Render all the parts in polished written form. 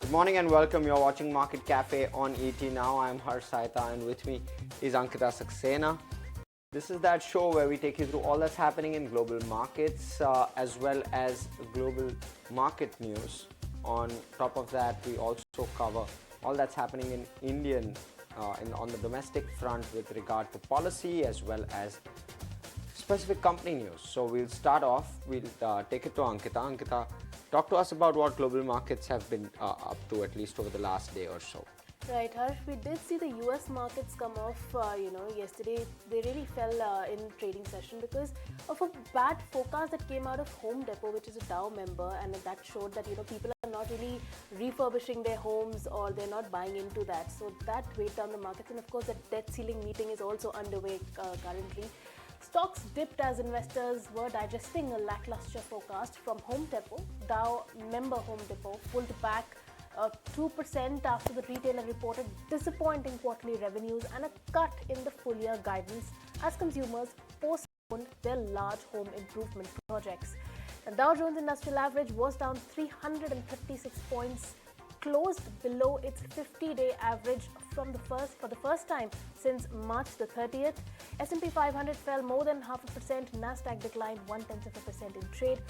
Good morning and welcome. You're watching Market Cafe on ET Now. I'm Harsh Saita and with me is Ankita Saxena. This is that show where we take you through all that's happening in global markets as well as global market news. On top of that, we also cover all that's happening in Indian on the domestic front with regard to policy as well as specific company news. So we'll start off, we'll take it to Ankita. Ankita, talk to us about what global markets have been up to at least over the last day or so. Right, Harsh, we did see the US markets come off, yesterday. They really fell in trading session because of a bad forecast that came out of Home Depot, which is a Dow member, and that showed that, people are not really refurbishing their homes or they're not buying into that. So that weighed down the markets. And of course, the debt ceiling meeting is also underway currently. Stocks dipped as investors were digesting a lackluster forecast from Home Depot. Dow member Home Depot pulled back 2% after the retailer reported disappointing quarterly revenues and a cut in the full year guidance as consumers postponed their large home improvement projects. The Dow Jones Industrial Average was down 336 points, closed below its 50-day average for the first time since March the 30th. S&P 500 fell more than 0.5%. Nasdaq declined 0.1% in trade.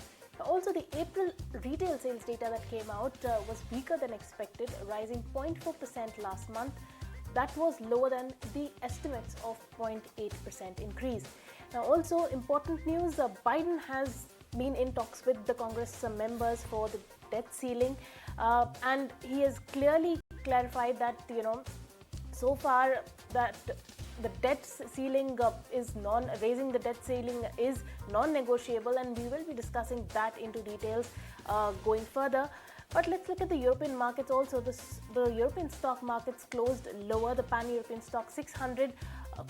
Also, the April retail sales data that came out was weaker than expected, rising 0.4% last month. That was lower than the estimates of 0.8% increase. Now, also important news: Biden has been in talks with the Congress members for the debt ceiling, and he has clearly clarified that so far that the debt ceiling raising the debt ceiling is non-negotiable, and we will be discussing that into details going further. But let's look at the European markets also. The European stock markets closed lower. The Pan-European Stock 600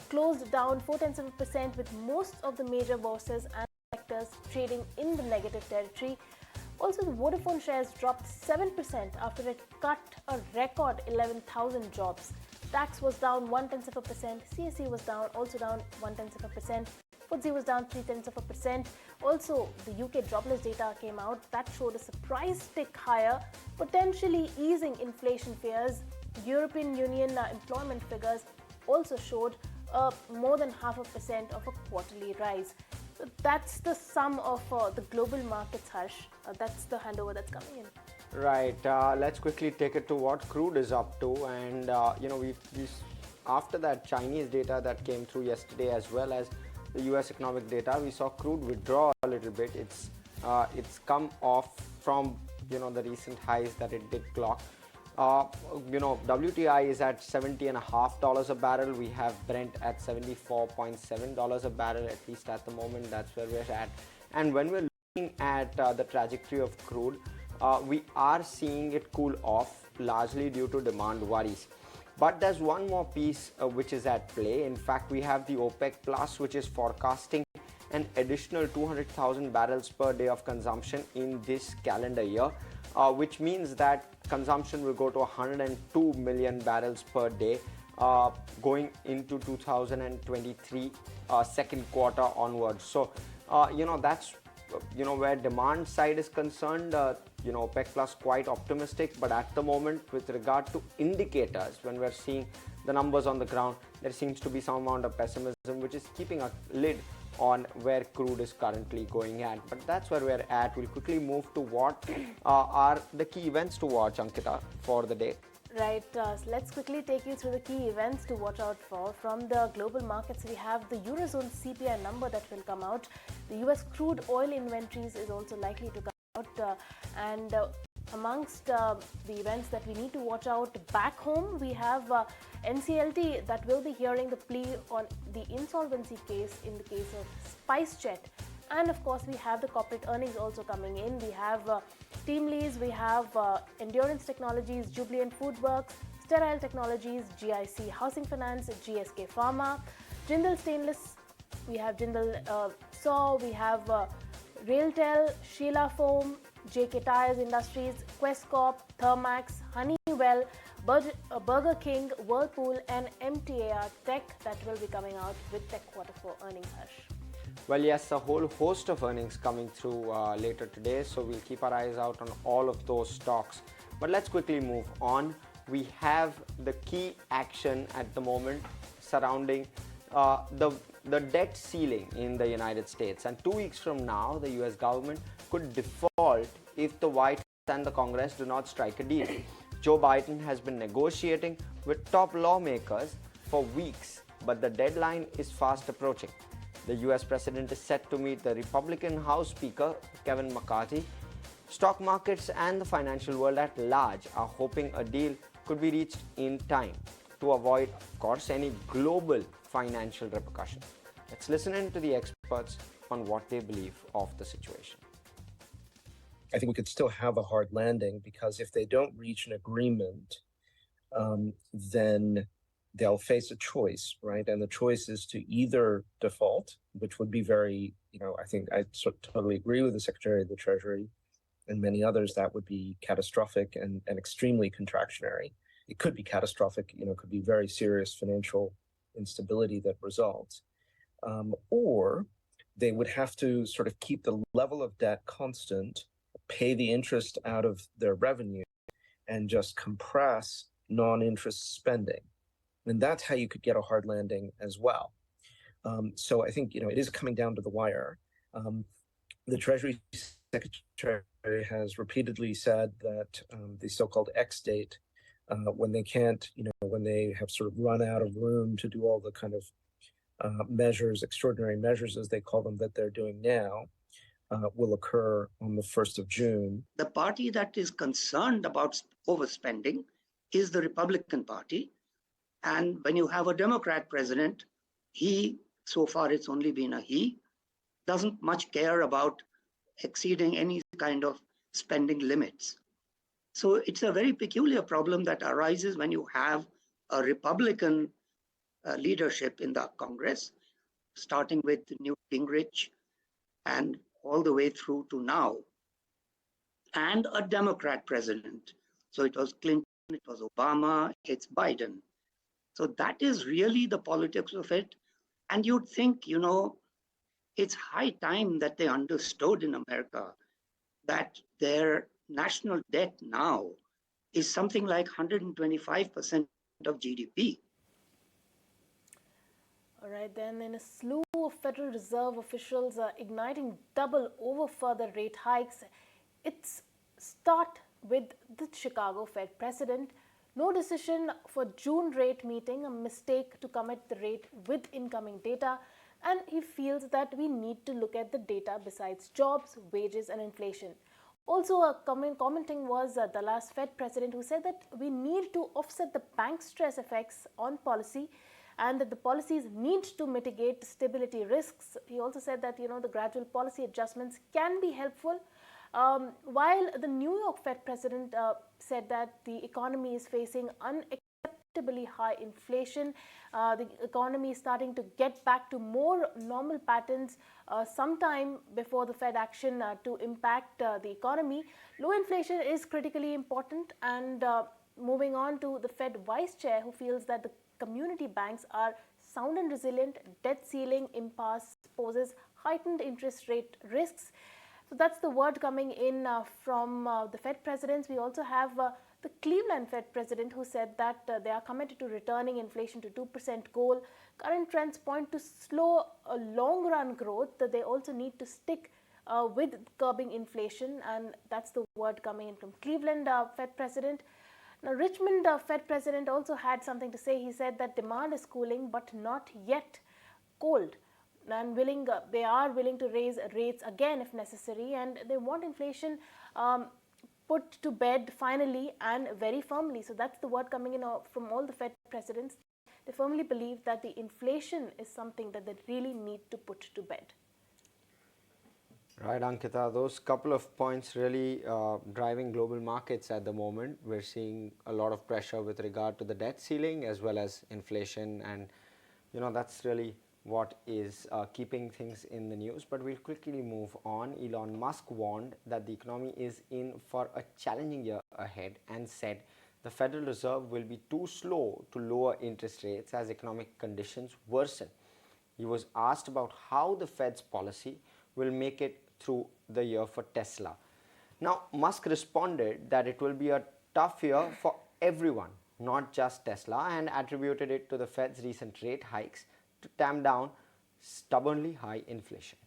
closed down 0.4% with most of the major bourses and sectors trading in the negative territory. Also, the Vodafone shares dropped 7% after it cut a record 11,000 jobs. DAX was down 0.1%, CSE was also down 0.1%, FTSE was down 0.3%. Also, the UK jobless data came out that showed a surprise tick higher, potentially easing inflation fears. European Union employment figures also showed more than 0.5% of a quarterly rise. So that's the sum of the global markets, Harsh. That's the handover that's coming in. Right, let's quickly take it to what crude is up to, and we after that Chinese data that came through yesterday as well as the US economic data, we saw crude withdraw a little bit. It's come off from the recent highs that it did clock. WTI is at $70.50 a barrel. We have Brent at $74.7 a barrel, at least at the moment. That's where we're at. And when we're looking at the trajectory of crude, we are seeing it cool off largely due to demand worries. But there's one more piece which is at play. In fact, we have the OPEC Plus, which is forecasting an additional 200,000 barrels per day of consumption in this calendar year, which means that consumption will go to 102 million barrels per day going into 2023 second quarter onwards. So, that's where demand side is concerned. OPEC Plus quite optimistic, but at the moment, with regard to indicators, when we're seeing the numbers on the ground, there seems to be some amount of pessimism, which is keeping a lid on where crude is currently going at. But that's where we're at. We'll quickly move to what are the key events to watch, Ankita, for the day. Right, so let's quickly take you through the key events to watch out for. From the global markets, we have the Eurozone CPI number that will come out. The US crude oil inventories is also likely to come out. And amongst the events that we need to watch out back home, we have NCLT that will be hearing the plea on the insolvency case in the case of SpiceJet. And of course, we have the corporate earnings also coming in. We have TeamLease, we have Endurance Technologies, Jubilant FoodWorks, Sterile Technologies, GIC Housing Finance, GSK Pharma, Jindal Stainless, we have Jindal SAW, we have Railtel, Sheela Foam, JK Tyres Industries, Quest Corp, Thermax, Honeywell, Burger King, Whirlpool, and MTAR Tech that will be coming out with tech quarter 4 earnings, Harsh. Well, yes, a whole host of earnings coming through later today, so we'll keep our eyes out on all of those stocks. But let's quickly move on. We have the key action at the moment surrounding the debt ceiling in the United States. And 2 weeks from now, the US government could default if the White House and the Congress do not strike a deal. Joe Biden has been negotiating with top lawmakers for weeks, but the deadline is fast approaching. The US president is set to meet the Republican House Speaker, Kevin McCarthy. Stock markets and the financial world at large are hoping a deal could be reached in time to avoid, of course, any global financial repercussions. Let's listen in to the experts on what they believe of the situation. I think we could still have a hard landing, because if they don't reach an agreement, then they'll face a choice, right? And the choice is to either default, which would be very, I think I totally agree with the Secretary of the Treasury and many others, that would be catastrophic and extremely contractionary. It could be catastrophic, it could be very serious financial instability that results. Or they would have to sort of keep the level of debt constant, pay the interest out of their revenue, and just compress non-interest spending. And that's how you could get a hard landing as well. So I think, it is coming down to the wire. The Treasury Secretary has repeatedly said that the so-called X date, when they can't, when they have sort of run out of room to do all the kind of measures, extraordinary measures as they call them, that they're doing now, will occur on the 1st of June. The party that is concerned about overspending is the Republican Party. And when you have a Democrat president, he, so far it's only been a he, doesn't much care about exceeding any kind of spending limits. So it's a very peculiar problem that arises when you have a Republican leadership in the Congress, starting with Newt Gingrich and all the way through to now, and a Democrat president. So it was Clinton, it was Obama, it's Biden. So that is really the politics of it. And you'd think, it's high time that they understood in America that their national debt now is something like 125% of GDP. All right, then in a slew of Federal Reserve officials are igniting double over further rate hikes. It's start with the Chicago Fed president. No decision for June rate meeting, a mistake to commit the rate with incoming data. And he feels that we need to look at the data besides jobs, wages and inflation. Also commenting was the last Fed president, who said that we need to offset the bank stress effects on policy and that the policies need to mitigate stability risks. He also said that the gradual policy adjustments can be helpful. While the New York Fed president said that the economy is facing unacceptably high inflation, the economy is starting to get back to more normal patterns sometime before the Fed action to impact the economy. Low inflation is critically important. And moving on to the Fed vice chair, who feels that the community banks are sound and resilient, debt ceiling impasse poses heightened interest rate risks. So that's the word coming in from the Fed presidents. We also have the Cleveland Fed president, who said that they are committed to returning inflation to 2% goal. Current trends point to slow long run growth, that they also need to stick with curbing inflation, and that's the word coming in from Cleveland Fed president. Now, Richmond Fed president also had something to say. He said that demand is cooling but not yet cold, and they are willing to raise rates again if necessary, and they want inflation put to bed finally and very firmly. So that's the word coming in from all the Fed presidents. They firmly believe that the inflation is something that they really need to put to bed. Right, Ankita, those couple of points really driving global markets at the moment. We're seeing a lot of pressure with regard to the debt ceiling as well as inflation, and that's really what is keeping things in the news. But we'll quickly move on. Elon Musk warned that the economy is in for a challenging year ahead and said the Federal Reserve will be too slow to lower interest rates as economic conditions worsen. He was asked about how the Fed's policy will make it through the year for Tesla. Now, Musk responded that it will be a tough year for everyone, not just Tesla, and attributed it to the Fed's recent rate hikes to tamp down stubbornly high inflation.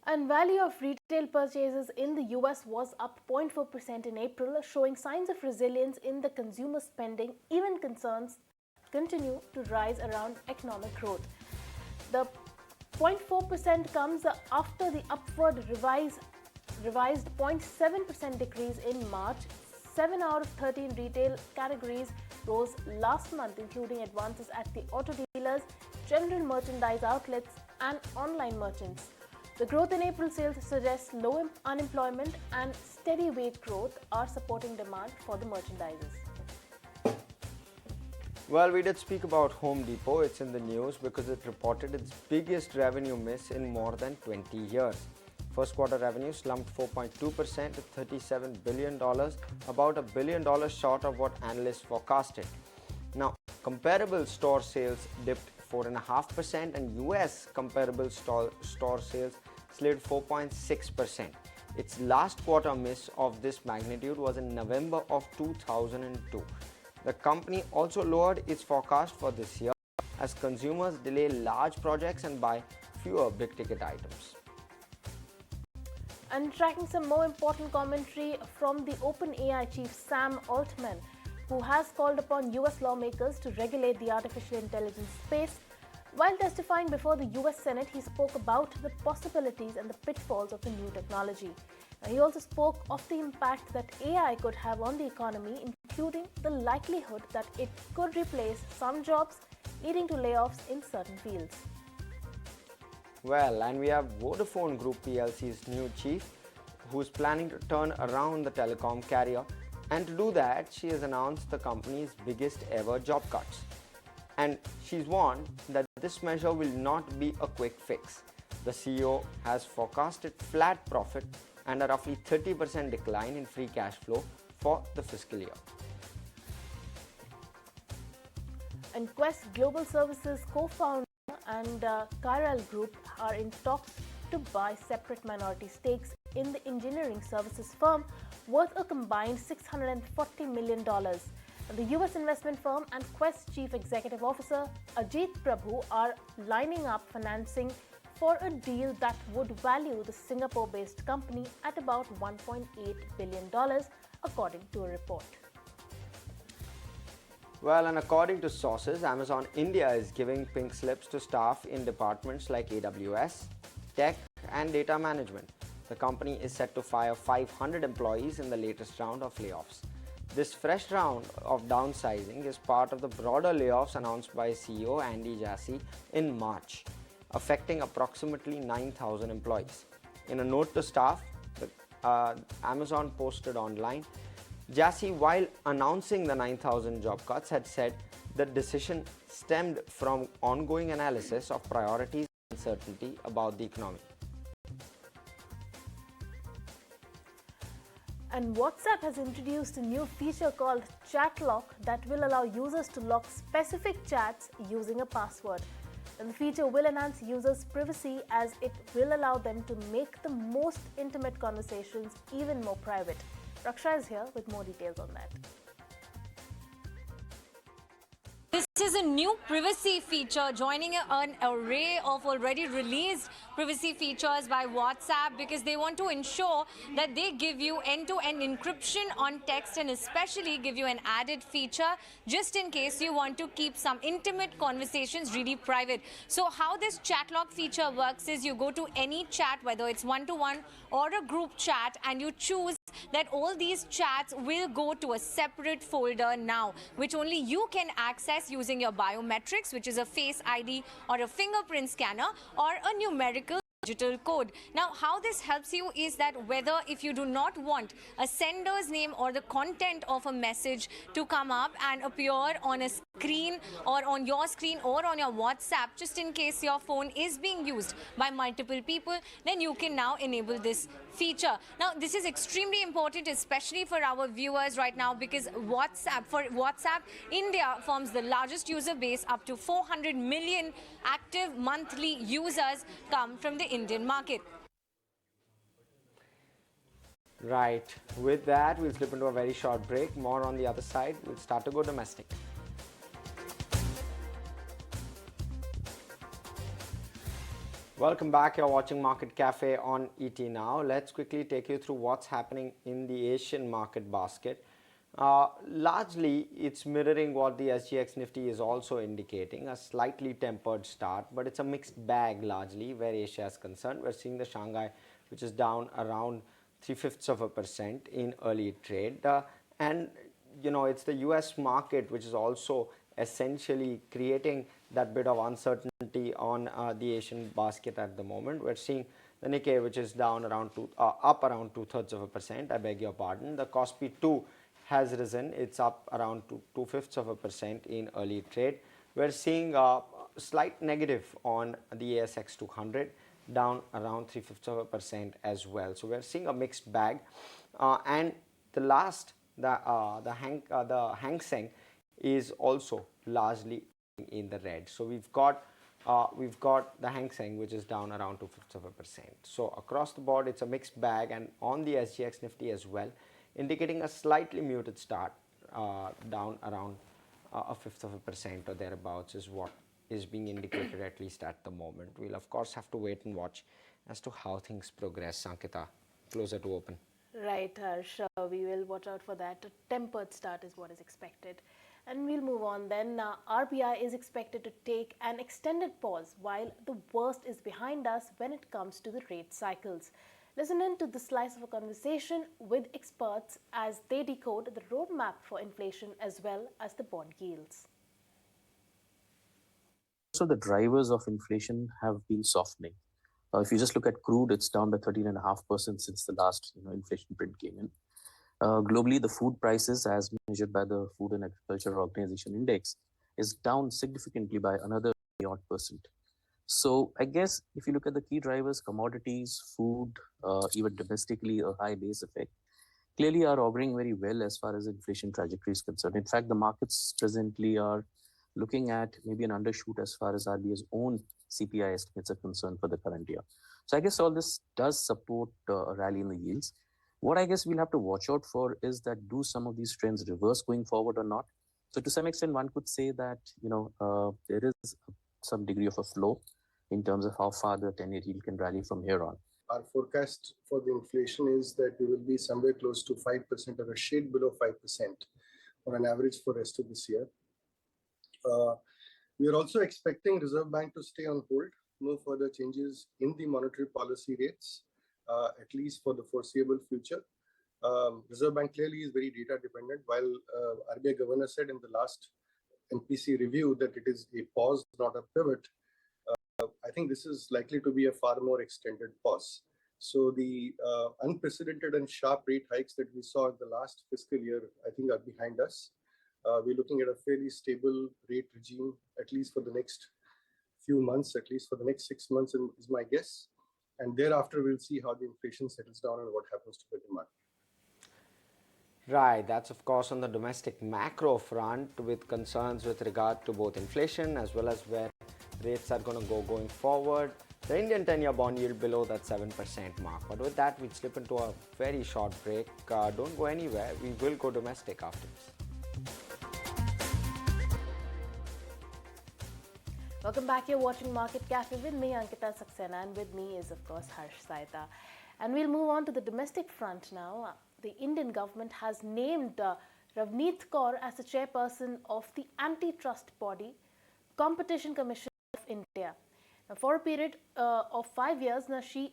And value of retail purchases in the US was up 0.4% in April, showing signs of resilience in the consumer spending. Even concerns continue to rise around economic growth. The 0.4% comes after the upward revised 0.7% decrease in March. 7 out of 13 retail categories rose last month, including advances at the auto dealers, general merchandise outlets, and online merchants. The growth in April sales suggests low unemployment and steady wage growth are supporting demand for the merchandises. Well, we did speak about Home Depot. It's in the news because it reported its biggest revenue miss in more than 20 years. First quarter revenue slumped 4.2% to $37 billion, about $1 billion short of what analysts forecasted. Now, comparable store sales dipped 4.5% and US comparable store sales slid 4.6%. Its last quarter miss of this magnitude was in November of 2002. The company also lowered its forecast for this year as consumers delay large projects and buy fewer big-ticket items. And tracking some more important commentary from the OpenAI chief Sam Altman, who has called upon US lawmakers to regulate the artificial intelligence space. While testifying before the US Senate, he spoke about the possibilities and the pitfalls of the new technology. He also spoke of the impact that AI could have on the economy, including the likelihood that it could replace some jobs, leading to layoffs in certain fields. Well, and we have Vodafone Group PLC's new chief, who's planning to turn around the telecom carrier. And to do that, she has announced the company's biggest ever job cuts. And she's warned that this measure will not be a quick fix. The CEO has forecasted flat profit and a roughly 30% decline in free cash flow for the fiscal year. And Quest Global Services co-founder and Chiral Group are in talks to buy separate minority stakes in the engineering services firm worth a combined $640 million. The US investment firm and Quest chief executive officer Ajit Prabhu are lining up financing for a deal that would value the Singapore-based company at about $1.8 billion, according to a report. Well, and according to sources, Amazon India is giving pink slips to staff in departments like AWS, tech, and data management. The company is set to fire 500 employees in the latest round of layoffs. This fresh round of downsizing is part of the broader layoffs announced by CEO Andy Jassy in March, affecting approximately 9,000 employees. In a note to staff, Amazon posted online, Jassy, while announcing the 9,000 job cuts, had said the decision stemmed from ongoing analysis of priorities and uncertainty about the economy. And WhatsApp has introduced a new feature called Chat Lock that will allow users to lock specific chats using a password. And the feature will enhance users' privacy as it will allow them to make the most intimate conversations even more private. Raksha is here with more details on that. This is a new privacy feature joining an array of already released privacy features by WhatsApp because they want to ensure that they give you end-to-end encryption on text and especially give you an added feature just in case you want to keep some intimate conversations really private. So how this chat lock feature works is you go to any chat, whether it's one-to-one or a group chat, and you choose that all these chats will go to a separate folder now, which only you can access using your biometrics, which is a face ID or a fingerprint scanner or a numerical digital code. Now, how this helps you is that whether if you do not want a sender's name or the content of a message to come up and appear on a screen or on your screen or on your WhatsApp, just in case your phone is being used by multiple people, then you can now enable this feature. Now, this is extremely important, especially for our viewers right now, because WhatsApp, India forms the largest user base. Up to 400 million active monthly users come from the Indian market. Right. With that, we'll slip into a very short break. More on the other side. We'll start to go domestic. Welcome back. You're watching Market Cafe on ET Now. Let's quickly take you through what's happening in the Asian market basket. Largely, it's mirroring what the SGX Nifty is also indicating, a slightly tempered start, but it's a mixed bag largely where Asia is concerned. We're seeing the Shanghai, which is down around 0.75% in early trade. And, it's the US market which is also essentially creating that bit of uncertainty on the Asian basket at the moment. We're seeing the Nikkei, which is down around up around 0.2%. I beg your pardon. The Kospi 2 has risen. It's up around 2/5% in early trade. We're seeing a slight negative on the ASX 200, down around 0.75% as well. So we're seeing a mixed bag. And the Hang Seng is also largely in the red. So we've got the Hang Seng, which is down around 0.25%. So across the board, it's a mixed bag, and on the SGX Nifty as well, indicating a slightly muted start, down around 0.1% or thereabouts is what is being indicated, at least at the moment. We'll of course have to wait and watch as to how things progress. Sankita, closer to open. Right, Harsh. We will watch out for that. A tempered start is what is expected. And we'll move on then. RBI is expected to take an extended pause while the worst is behind us when it comes to the rate cycles. Listen in to the slice of a conversation with experts as they decode the roadmap for inflation as well as the bond yields. So the drivers of inflation have been softening. If you just look at crude, it's down by 13.5% since the last inflation print came in. Globally, the food prices, as measured by the Food and Agriculture Organization Index, is down significantly by another odd percent. So I guess if you look at the key drivers, commodities, food, even domestically, a high base effect, clearly are auguring very well as far as inflation trajectory is concerned. In fact, the markets presently are looking at maybe an undershoot as far as RBI's own CPI estimates are concerned for the current year. So I guess all this does support a rally in the yields. What I guess we'll have to watch out for is that do some of these trends reverse going forward or not? So to some extent, one could say that, there is some degree of a flow in terms of how far the 10-year yield can rally from here on. Our forecast for the inflation is that we will be somewhere close to 5% or a shade below 5% on an average for rest of this year. We are also expecting Reserve Bank to stay on hold, no further changes in the monetary policy rates, at least for the foreseeable future. Reserve Bank clearly is very data dependent, while RBI governor said in the last MPC review that it is a pause, not a pivot. I think this is likely to be a far more extended pause. So the unprecedented and sharp rate hikes that we saw in the last fiscal year, I think, are behind us. We're looking at a fairly stable rate regime, at least for the next few months, at least for the next 6 months, is my guess. And thereafter, we'll see how the inflation settles down and what happens to the demand. Right, that's of course on the domestic macro front, with concerns with regard to both inflation as well as where rates are going to go going forward. The Indian 10-year bond yield below that 7% mark. But with that, we'd slip into a very short break. Don't go anywhere. We will go domestic after this. Welcome back. You're watching Market Cafe with me, Ankita Saxena, and with me is, of course, Harsh Saita. And we'll move on to the domestic front now. The Indian government has named Ravneet Kaur as the chairperson of the antitrust body, Competition Commission of India. Now, for a period of 5 years, now she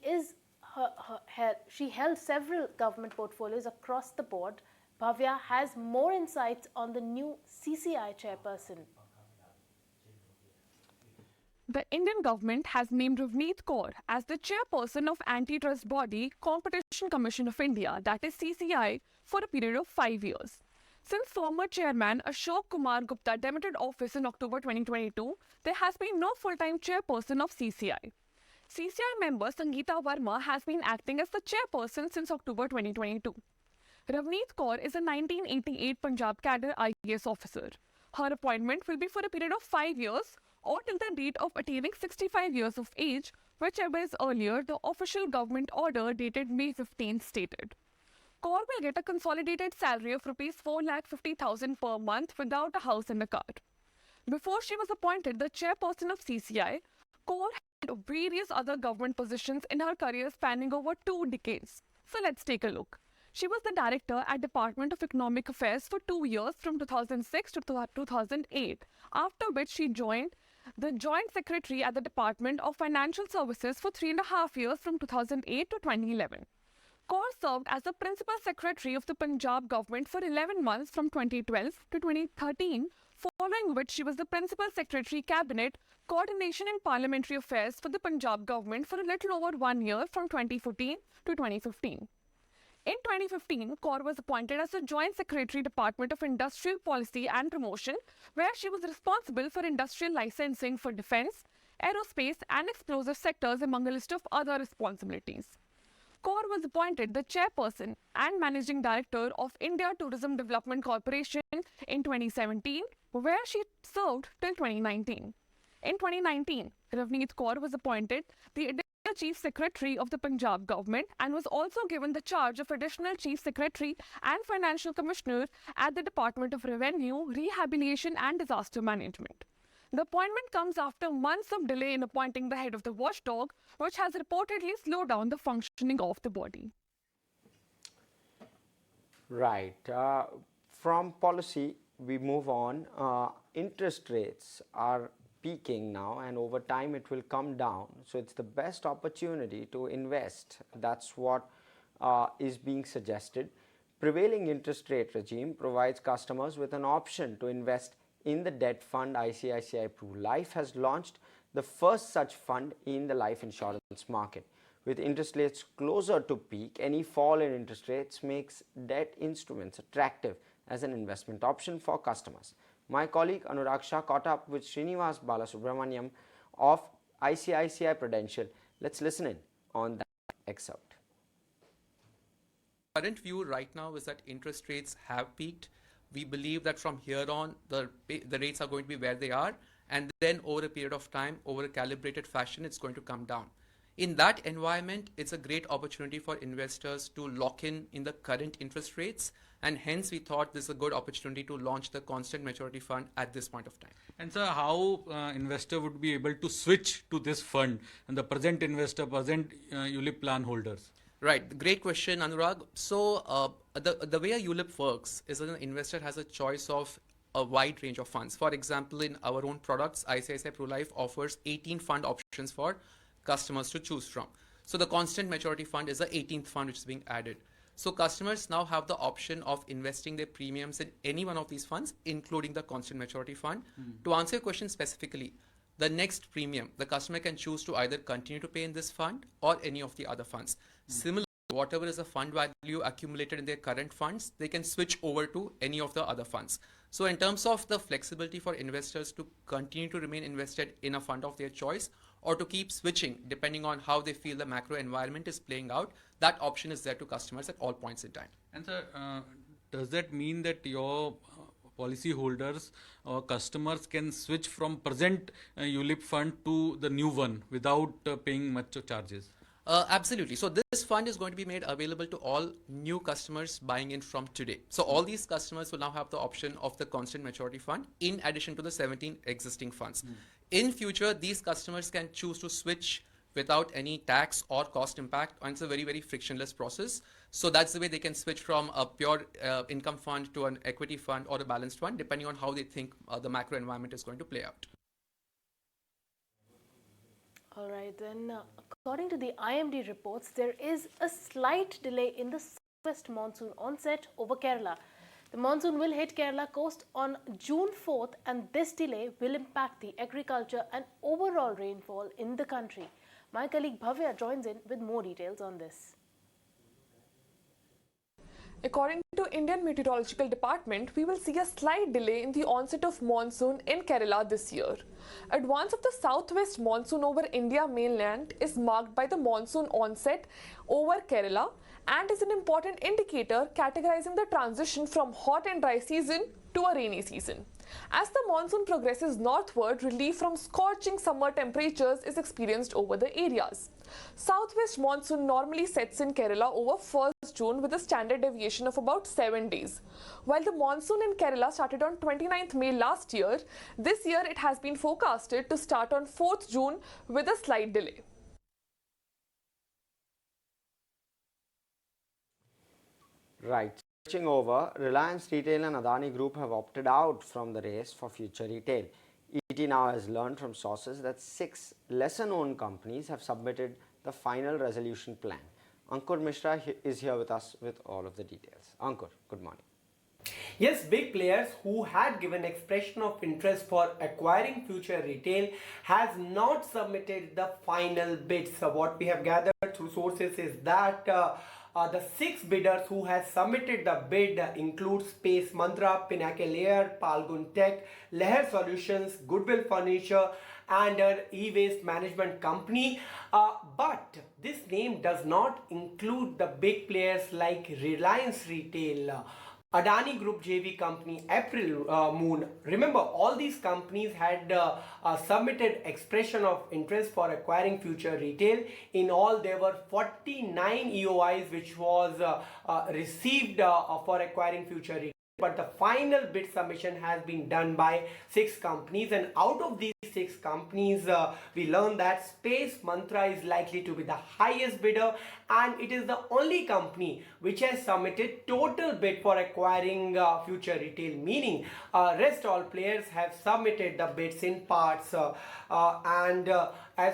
held several government portfolios across the board. Bhavya has more insights on the new CCI chairperson. The Indian government has named Ravneet Kaur as the chairperson of antitrust body Competition Commission of India, that is CCI, for a period of 5 years. Since former chairman Ashok Kumar Gupta demitted office in October 2022, there has been no full-time chairperson of CCI. CCI member Sangeeta Verma has been acting as the chairperson since October 2022. Ravneet Kaur is a 1988 Punjab cadre IAS officer. Her appointment will be for a period of 5 years, or till the date of attaining 65 years of age, whichever is earlier, the official government order dated May 15 stated. Kaur will get a consolidated salary of rupees 4,50,000 per month without a house and a car. Before she was appointed the chairperson of CCI, Kaur held various other government positions in her career spanning over 2 decades. So let's take a look. She was the director at Department of Economic Affairs for 2 years from 2006 to 2008, after which she joined the Joint Secretary at the Department of Financial Services for 3.5 years from 2008 to 2011. Kaur served as the Principal Secretary of the Punjab government for 11 months from 2012 to 2013, following which she was the Principal Secretary Cabinet, Coordination and Parliamentary Affairs for the Punjab government for a little over 1 year from 2014 to 2015. In 2015, Kaur was appointed as the Joint Secretary, Department of Industrial Policy and Promotion, where she was responsible for industrial licensing for defence, aerospace and explosive sectors among a list of other responsibilities. Kaur was appointed the Chairperson and Managing Director of India Tourism Development Corporation in 2017, where she served till 2019. In 2019, Ravneet Kaur was appointed the Additional Chief Secretary of the Punjab government and was also given the charge of Additional Chief Secretary and Financial Commissioner at the Department of Revenue, Rehabilitation and Disaster Management. The appointment comes after months of delay in appointing the head of the watchdog, which has reportedly slowed down the functioning of the body. Right. From policy, we move on. Interest rates are peaking now, and over time it will come down. So it's the best opportunity to invest. That's what is being suggested. Prevailing interest rate regime provides customers with an option to invest in the debt fund. ICICI Pru Life has launched the first such fund in the life insurance market. With interest rates closer to peak, any fall in interest rates makes debt instruments attractive as an investment option for customers. My colleague Anurag Shah caught up with Srinivas Balasubramaniam of ICICI Prudential. Let's listen in on that excerpt. Current view right now is that interest rates have peaked. We believe that from here on, the rates are going to be where they are, and then over a period of time, over a calibrated fashion, it's going to come down. In that environment, it's a great opportunity for investors to lock in the current interest rates, and hence we thought this is a good opportunity to launch the constant maturity fund at this point of time. And sir, how investor would be able to switch to this fund and the present investor, present ULIP plan holders? Right, great question, Anurag. So the way a ULIP works is that an investor has a choice of a wide range of funds. For example, in our own products, ICICI Pru Life offers 18 fund options for customers to choose from. So the constant maturity fund is the 18th fund which is being added. So customers now have the option of investing their premiums in any one of these funds, including the constant maturity fund. To answer your question specifically, the next premium, the customer can choose to either continue to pay in this fund or any of the other funds. Similarly, whatever is the fund value accumulated in their current funds, they can switch over to any of the other funds. So in terms of the flexibility for investors to continue to remain invested in a fund of their choice or to keep switching depending on how they feel the macro environment is playing out, that option is there to customers at all points in time. And sir, does that mean that your policy holders or customers can switch from present ULIP fund to the new one without paying much charges? Absolutely. So this fund is going to be made available to all new customers buying in from today. So all these customers will now have the option of the constant maturity fund in addition to the 17 existing funds. In future, these customers can choose to switch without any tax or cost impact, and it's a very, very frictionless process. So that's the way they can switch from a pure income fund to an equity fund or a balanced fund, depending on how they think the macro environment is going to play out. All right, then according to the IMD reports, there is a slight delay in the southwest monsoon onset over Kerala. The monsoon will hit Kerala coast on June 4th, and this delay will impact the agriculture and overall rainfall in the country. My colleague Bhavya joins in with more details on this. According to Indian Meteorological Department, we will see a slight delay in the onset of monsoon in Kerala this year. Advance of the southwest monsoon over India mainland is marked by the monsoon onset over Kerala and is an important indicator categorizing the transition from hot and dry season to a rainy season. As the monsoon progresses northward, relief from scorching summer temperatures is experienced over the areas. Southwest monsoon normally sets in Kerala over 1st June with a standard deviation of about 7 days. While the monsoon in Kerala started on 29th May last year, this year it has been forecasted to start on 4th June with a slight delay. Right. Switching over, Reliance Retail and Adani Group have opted out from the race for future retail. ET now has learned from sources that 6 lesser-known companies have submitted the final resolution plan. Ankur Mishra is here with us with all of the details. Ankur, good morning. Yes, big players who had given expression of interest for acquiring future retail has not submitted the final bids. So what we have gathered through sources is that the 6 bidders who has submitted the bid include Space Mantra, Pinnacle Air, Palgun Tech, Leher Solutions, Goodwill Furniture and e-waste management company. But this name does not include the big players like Reliance Retail, Adani Group JV company, April Moon. Remember, all these companies had submitted expression of interest for acquiring future retail. In all, there were 49 EOIs which was received for acquiring future retail. But the final bid submission has been done by 6 companies, and out of these 6 companies, we learned that Space Mantra is likely to be the highest bidder, and it is the only company which has submitted total bid for acquiring future retail, meaning rest all players have submitted the bids in parts. As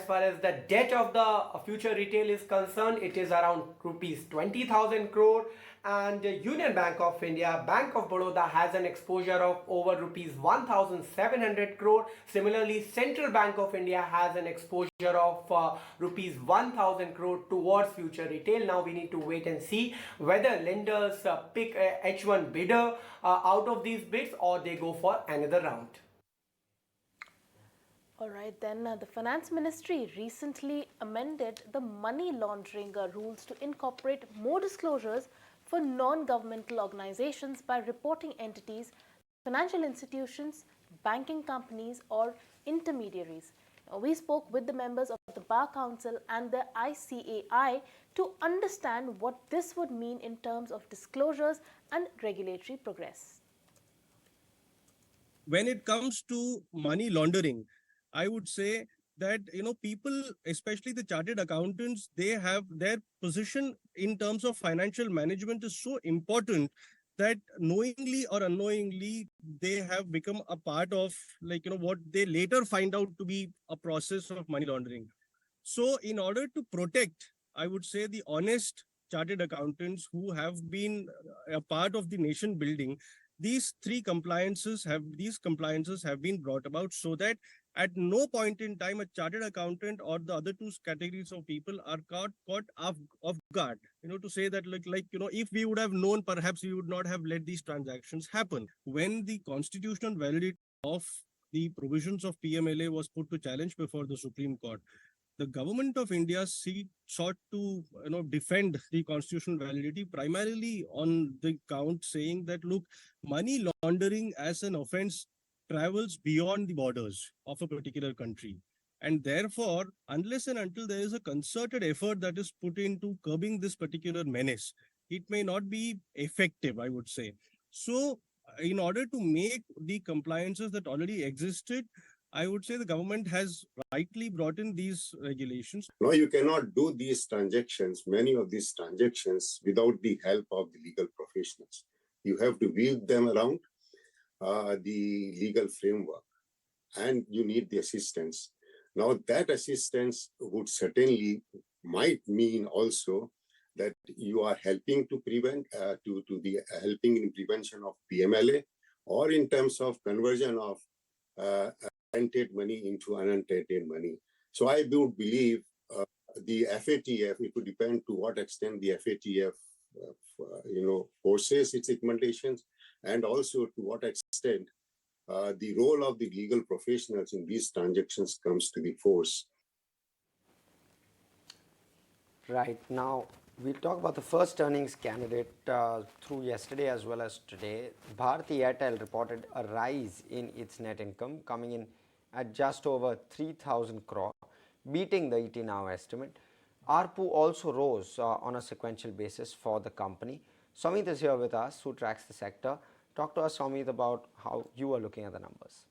far as the debt of the future retail is concerned, it is around rupees 20,000 crore. And Union Bank of India, Bank of Baroda has an exposure of over rupees 1,700 crore. Similarly, Central Bank of India has an exposure of rupees 1,000 crore towards future retail. Now we need to wait and see whether lenders pick a H1 bidder out of these bids or they go for another round. Alright, then the Finance Ministry recently amended the money laundering rules to incorporate more disclosures for non-governmental organizations by reporting entities, financial institutions, banking companies or intermediaries. Now, we spoke with the members of the Bar Council and the ICAI to understand what this would mean in terms of disclosures and regulatory progress. When it comes to money laundering, I would say that people, especially the chartered accountants, they have their position in terms of financial management is so important that knowingly or unknowingly they have become a part of what they later find out to be a process of money laundering. So in order to protect, I would say, the honest chartered accountants who have been a part of the nation building, these compliances have been brought about so that at no point in time a chartered accountant or the other 2 categories of people are caught off guard, to say that if we would have known, perhaps we would not have let these transactions happen. When the constitutional validity of the provisions of PMLA was put to challenge before the Supreme Court, the government of India sought to defend the constitutional validity primarily on the count saying that, look, money laundering as an offense travels beyond the borders of a particular country. And therefore, unless and until there is a concerted effort that is put into curbing this particular menace, it may not be effective, I would say. So in order to make the compliances that already existed, I would say the government has rightly brought in these regulations. No, you cannot do these transactions, many of these transactions, without the help of the legal professionals. You have to weave them around the legal framework, and you need the assistance. Now, that assistance would certainly might mean also that you are helping to prevent, helping in prevention of PMLA, or in terms of conversion of untainted money into untainted money. So I do believe the FATF, it would depend to what extent the FATF, forces its recommendations, and also to what extent the role of the legal professionals in these transactions comes to the force. Right, now we'll talk about the first earnings candidate through yesterday as well as today. Bharti Airtel reported a rise in its net income, coming in at just over 3,000 crore, beating the ET Now estimate. ARPU also rose on a sequential basis for the company. Somit is here with us, who tracks the sector. Talk to us, Somit, about how you are looking at the numbers.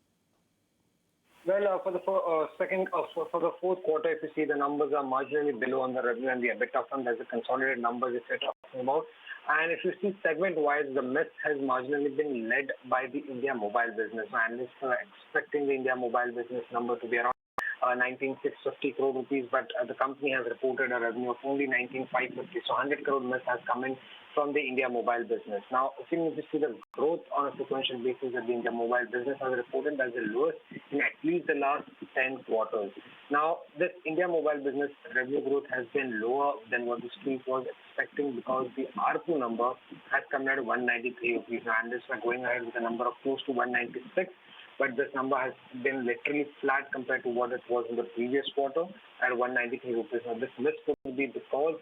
Well, for the for the fourth quarter, if you see, the numbers are marginally below on the revenue and the EBITDA front. There's a consolidated numbers if you're talking about. And if you see segment-wise, the miss has marginally been led by the India mobile business. Analysts are expecting the India mobile business number to be around 19,650 crore rupees, but the company has reported a revenue of only 19,550. So 100 crore miss has come in from the India mobile business. Now, if you see the growth on a sequential basis that the India mobile business has reported, as the lowest in at least the last 10 quarters. Now, this India mobile business revenue growth has been lower than what the street was expecting because the ARPU number has come down to 193 rupees. Now, analysts are going ahead with a number of close to 196. But this number has been literally flat compared to what it was in the previous quarter at 193 rupees. Now, this miss could be because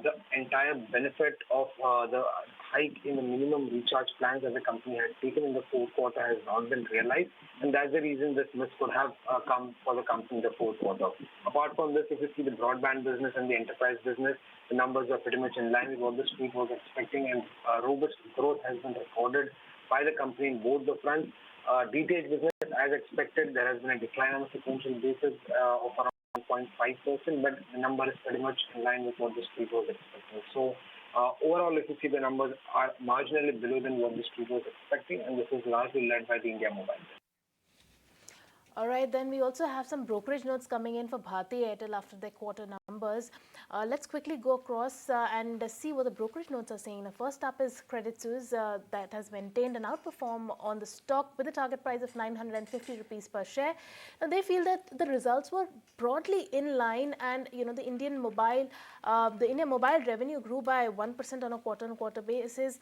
the entire benefit of the hike in the minimum recharge plans that the company had taken in the fourth quarter has not been realized. And that's the reason this miss could have come for the company in the fourth quarter. Apart from this, if you see the broadband business and the enterprise business, the numbers are pretty much in line with what the street was expecting, and robust growth has been recorded by the company in both the fronts. DTH business, as expected, there has been a decline on a sequential basis of around 1.5%, but the number is pretty much in line with what the street was expecting. So overall, if you see, the numbers are marginally below than what the street was expecting, and this is largely led by the India mobile. All right, then we also have some brokerage notes coming in for Bharti Airtel after their quarter numbers. Let's quickly go across and see what the brokerage notes are saying. Now, first up is Credit Suisse that has maintained an outperform on the stock with a target price of 950 rupees per share. Now, they feel that the results were broadly in line, and the Indian mobile revenue grew by 1% on a quarter-on-quarter basis,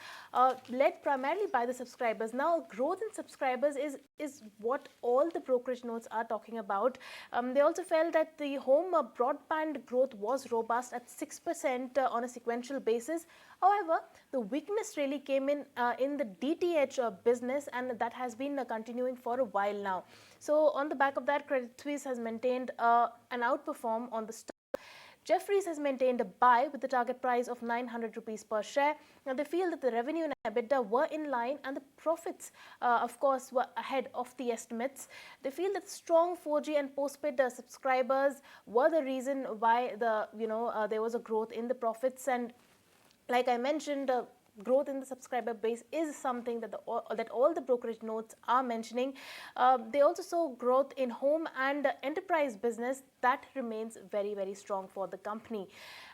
led primarily by the subscribers. Now, growth in subscribers is what all the brokerage notes are talking about. They also felt that the home broadband growth was robust at 6% on a sequential basis. However, the weakness really came in the DTH business, and that has been continuing for a while now. So on the back of that, Credit Suisse has maintained an outperform on the stock. Jefferies has maintained a buy with the target price of 900 rupees per share. Now, they feel that the revenue and EBITDA were in line, and the profits, of course, were ahead of the estimates. They feel that strong 4G and postpaid subscribers were the reason why there was a growth in the profits. And like I mentioned, growth in the subscriber base is something that all the brokerage notes are mentioning. They also saw growth in home and enterprise business that remains very, very strong for the company.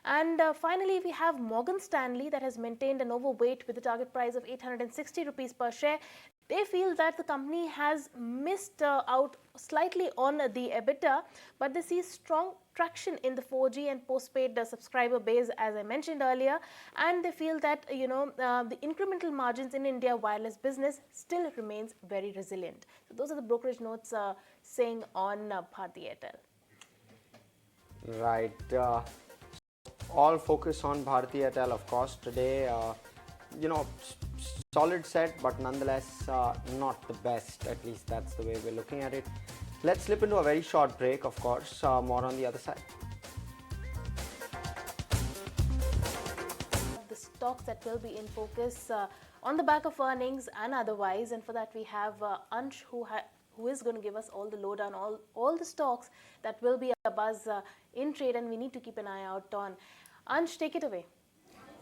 And finally, we have Morgan Stanley that has maintained an overweight with a target price of 860 rupees per share. They feel that the company has missed out slightly on the EBITDA, but they see strong traction in the 4G and postpaid subscriber base, as I mentioned earlier, and they feel that the incremental margins in India wireless business still remains very resilient. So those are the brokerage notes saying on Bharti Airtel. Right. All focus on Bharti Airtel, of course, today. Solid set, but nonetheless not the best. At least that's the way we're looking at it. Let's slip into a very short break, of course. More on the other side. The stocks that will be in focus on the back of earnings and otherwise, and for that we have Ansh who is going to give us all the lowdown, all the stocks that will be a buzz in trade, and we need to keep an eye out on. Ansh, take it away.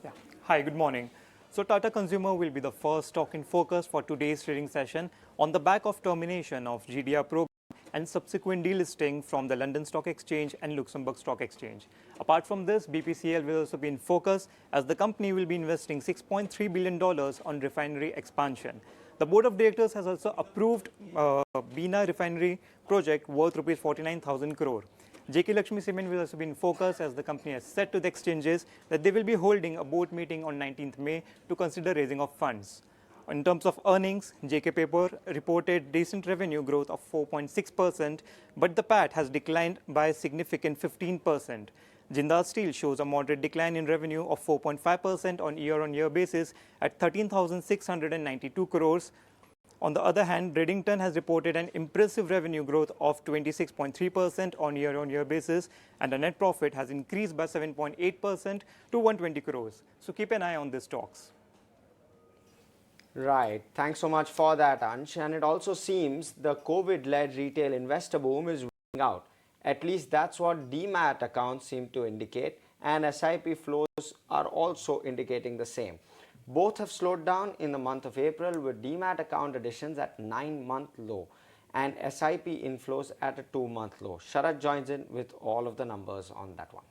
Yeah. Hi, good morning. So Tata Consumer will be the first stock in focus for today's trading session on the back of termination of GDR program and subsequent delisting from the London Stock Exchange and Luxembourg Stock Exchange. Apart from this, BPCL will also be in focus as the company will be investing $6.3 billion on refinery expansion. The board of directors has also approved Bina refinery project worth rupees 49,000 crore. JK Lakshmi Cement will also be in focus as the company has said to the exchanges that they will be holding a board meeting on 19th May to consider raising of funds. In terms of earnings, JK Paper reported decent revenue growth of 4.6%, but the PAT has declined by a significant 15%. Jindal Steel shows a moderate decline in revenue of 4.5% on year-on-year basis at 13,692 crores. On the other hand, Redington has reported an impressive revenue growth of 26.3% on year-on-year basis, and the net profit has increased by 7.8% to 120 crores. So keep an eye on these stocks. Right. Thanks so much for that, Ansh. And it also seems the COVID-led retail investor boom is winning out. At least that's what demat accounts seem to indicate, and SIP flows are also indicating the same. Both have slowed down in the month of April, with demat account additions at 9-month low and SIP inflows at a 2-month low. Sharat joins in with all of the numbers on that one.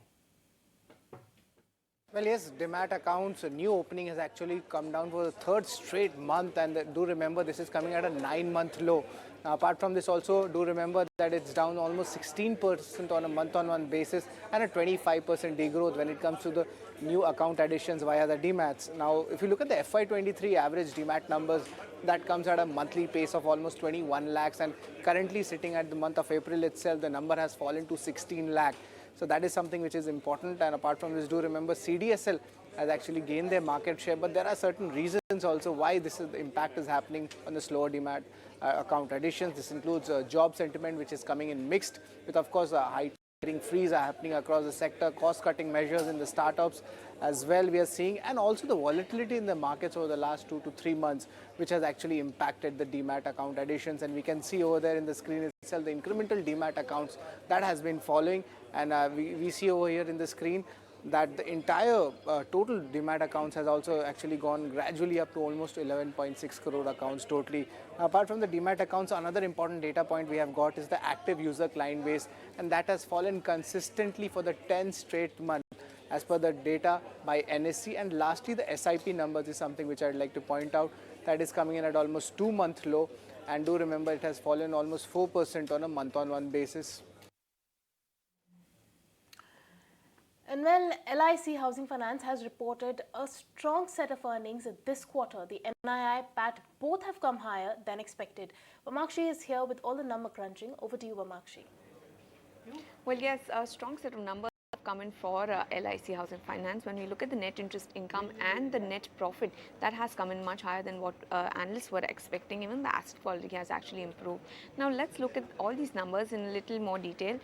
Well, yes, demat accounts, new opening has actually come down for the third straight month, and do remember this is coming at a 9-month low. Now, apart from this, also do remember that it's down almost 16% on a month-on-month basis and a 25% degrowth when it comes to the new account additions via the demats. Now, if you look at the FY23 average demat numbers, that comes at a monthly pace of almost 21 lakhs, and currently sitting at the month of April itself, the number has fallen to 16 lakh. So that is something which is important. And apart from this, do remember CDSL has actually gained their market share, but there are certain reasons also why the impact is happening on the slower demat account additions. This includes job sentiment, which is coming in mixed, with of course high hiring freeze are happening across the sector, cost-cutting measures in the startups as well we are seeing, and also the volatility in the markets over the last 2 to 3 months, which has actually impacted the demat account additions. And we can see over there in the screen itself the incremental demat accounts that has been following, and we see over here in the screen that the entire total demat accounts has also actually gone gradually up to almost 11.6 crore accounts totally. Apart from the demat accounts, another important data point we have got is the active user client base, and that has fallen consistently for the 10 straight months as per the data by NSE. And lastly, the SIP numbers is something which I'd like to point out, that is coming in at almost 2-month low, and do remember it has fallen almost 4% on a month-on-month basis. And well, LIC Housing Finance has reported a strong set of earnings this quarter. The NII, PAT both have come higher than expected. Vamakshi is here with all the number crunching. Over to you, Vamakshi. Well, yes, a strong set of numbers have come in for LIC Housing Finance. When we look at the net interest income and the net profit, that has come in much higher than what analysts were expecting. Even the asset quality has actually improved. Now, let's look at all these numbers in a little more detail.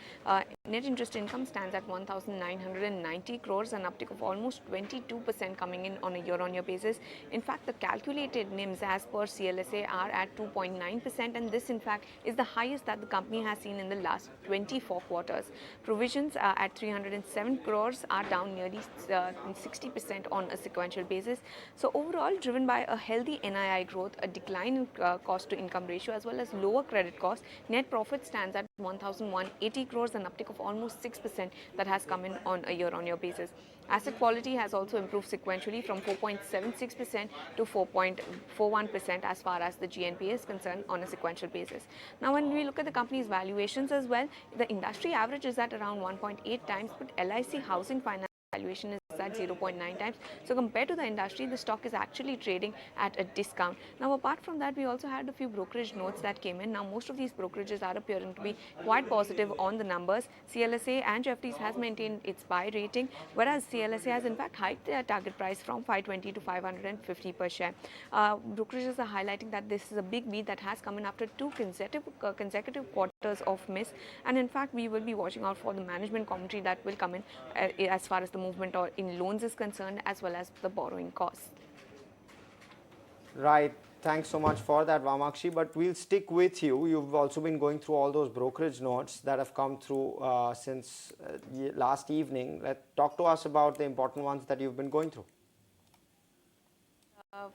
Net interest income stands at 1,990 crores, an uptick of almost 22% coming in on a year-on-year basis. In fact, the calculated NIMs as per CLSA are at 2.9%, and this in fact is the highest that the company has seen in the last 24 quarters. Provisions at 307 crores are down nearly 60% on a sequential basis. So overall, driven by a healthy NII growth, a decline in cost to income ratio, as well as lower credit cost, net profit stands at 1,180 crores, an uptick of almost 6% that has come in on a year-on-year basis. Asset quality has also improved sequentially from 4.76% to 4.41% as far as the GNPA is concerned on a sequential basis. Now, when we look at the company's valuations as well, the industry average is at around 1.8 times, but LIC Housing Finance valuation is at 0.9 times. So compared to the industry, the stock is actually trading at a discount. Now, apart from that, we also had a few brokerage notes that came in. Now, most of these brokerages are appearing to be quite positive on the numbers. CLSA and Jefferies has maintained its buy rating, whereas CLSA has in fact hiked their target price from 520 to 550 per share. Brokerages are highlighting that this is a big beat that has come in after 2 consecutive quarters of miss, and in fact, we will be watching out for the management commentary that will come in as far as the movement or in loans is concerned, as well as the borrowing costs. Right. Thanks so much for that, Vamakshi. But we'll stick with you. You've also been going through all those brokerage notes that have come through since last evening. Talk to us about the important ones that you've been going through.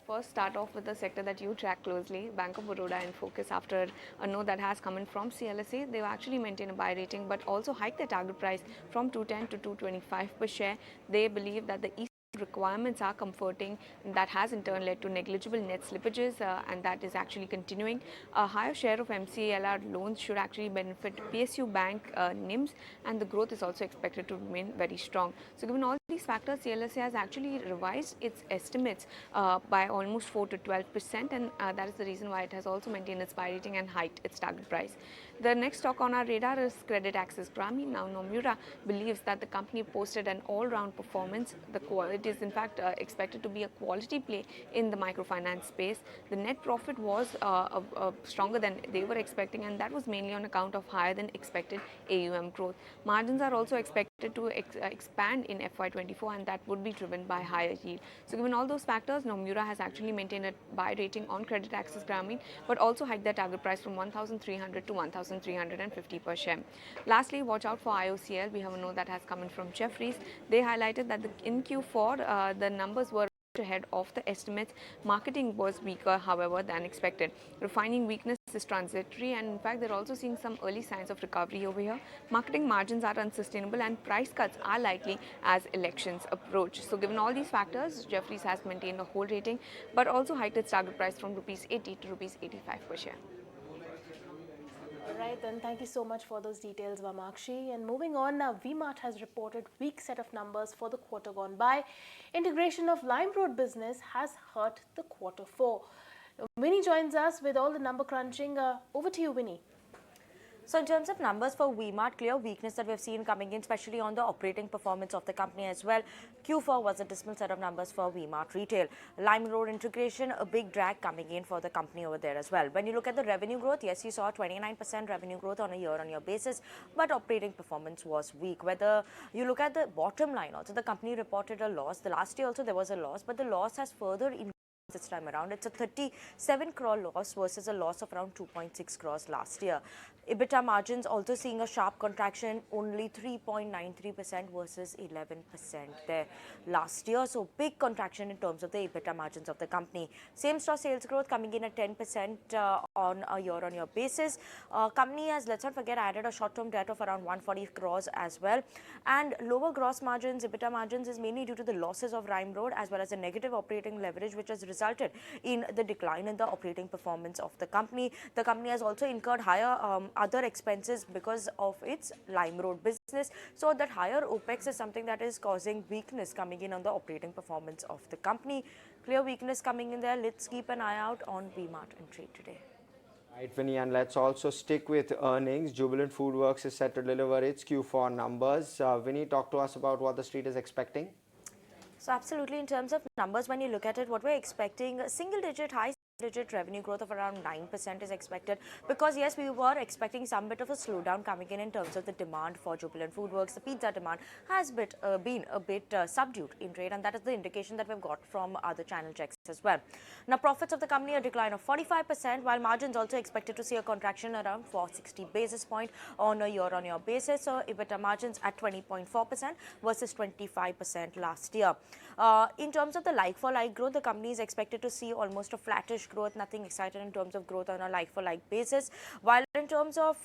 First, start off with the sector that you track closely, Bank of Baroda in focus after a note that has come in from CLSA. They've actually maintained a buy rating, but also hiked their target price from 210 to 225 per share. They believe that the requirements are comforting, and that has in turn led to negligible net slippages, and that is actually continuing. A higher share of MCLR loans should actually benefit PSU Bank NIMs, and the growth is also expected to remain very strong. So given all these factors, CLSA has actually revised its estimates by almost 4 to 12%, and that is the reason why it has also maintained its buy rating and hiked its target price. The next stock on our radar is Credit Access Grameen. Now, Nomura believes that the company posted an all-round performance. It is in fact expected to be a quality play in the microfinance space. The net profit was stronger than they were expecting, and that was mainly on account of higher than expected AUM growth. Margins are also expected to expand in FY24, and that would be driven by higher yield. So given all those factors, Nomura has actually maintained a buy rating on Credit Access Grameen, but also hiked their target price from 1,300 to 1,350 per share. Lastly, watch out for IOCL. We have a note that has come in from Jefferies. They highlighted that in Q4, the numbers were ahead of the estimates. Marketing was weaker, however, than expected. Refining weakness is transitory, and in fact, they're also seeing some early signs of recovery over here. Marketing margins are unsustainable, and price cuts are likely as elections approach. So given all these factors, Jefferies has maintained a hold rating, but also hiked its target price from rupees 80 to rupees 85 per share. All right, then thank you so much for those details, Vamakshi. And moving on now, V-Mart has reported weak set of numbers for the quarter gone by. Integration of LimeRoad business has hurt the quarter 4. Winnie joins us with all the number crunching. Over to you, Winnie. So in terms of numbers for V-Mart, clear weakness that we've seen coming in, especially on the operating performance of the company as well. Q4 was a dismal set of numbers for V-Mart Retail. LimeRoad integration, a big drag coming in for the company over there as well. When you look at the revenue growth, yes, you saw 29% revenue growth on a year-on-year basis, but operating performance was weak. Whether you look at the bottom line also, the company reported a loss. The last year also there was a loss, but the loss has further increased this time around. It's a 37 crore loss versus a loss of around 2.6 crores last year. EBITDA margins also seeing a sharp contraction, only 3.93% versus 11% there last year. So big contraction in terms of the EBITDA margins of the company. Same-store sales growth coming in at 10% on a year-on-year basis. Company has, let's not forget, added a short-term debt of around 140 crores as well. And lower gross margins, EBITDA margins is mainly due to the losses of LimeRoad as well as the negative operating leverage, which has resulted in the decline in the operating performance of the company. The company has also incurred higher other expenses because of its LimeRoad business. So that higher OPEX is something that is causing weakness coming in on the operating performance of the company. Clear weakness coming in there. Let's keep an eye out on V-Mart and trade today. Right, Vinny, and let's also stick with earnings. Jubilant FoodWorks is set to deliver its Q4 numbers. Vinny, talk to us about what the street is expecting. So absolutely, in terms of numbers, when you look at it, what we're expecting, single-digit, high-digit revenue growth of around 9% is expected, because yes, we were expecting some bit of a slowdown coming in terms of the demand for Jubilant FoodWorks. The pizza demand has been a bit subdued in trade, and that is the indication that we've got from other channel checks as well. Now, profits of the company, a decline of 45%, while margins also expected to see a contraction around 460 basis points on a year-on-year basis. So EBITDA margins at 20.4% versus 25% last year. In terms of the like-for-like growth, the company is expected to see almost a flattish growth, nothing exciting in terms of growth on a like-for-like basis. While in terms of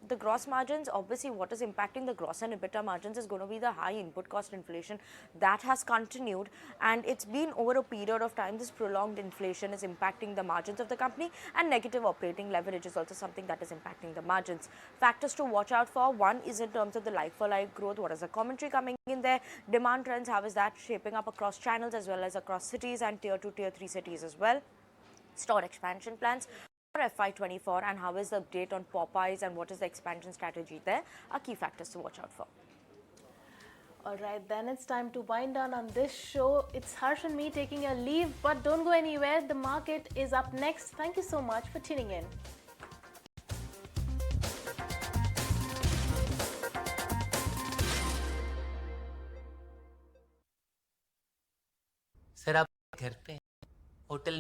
the gross margins, obviously what is impacting the gross and EBITDA margins is going to be the high input cost inflation that has continued, and it's been over a period of time. This prolonged inflation is impacting the margins of the company, and negative operating leverage is also something that is impacting the margins. Factors to watch out for: one is in terms of the like-for-like growth. What is the commentary coming in there? Demand trends, how is that shaping up across channels as well as across cities and tier 2, tier 3 cities as well? Store expansion plans for FY24, and how is the update on Popeyes and what is the expansion strategy there, are key factors to watch out for. All right, then it's time to wind down on this show. It's Harsh and me taking a leave, but don't go anywhere. The market is up next. Thank you so much for tuning in. Sir आप घर पे hotel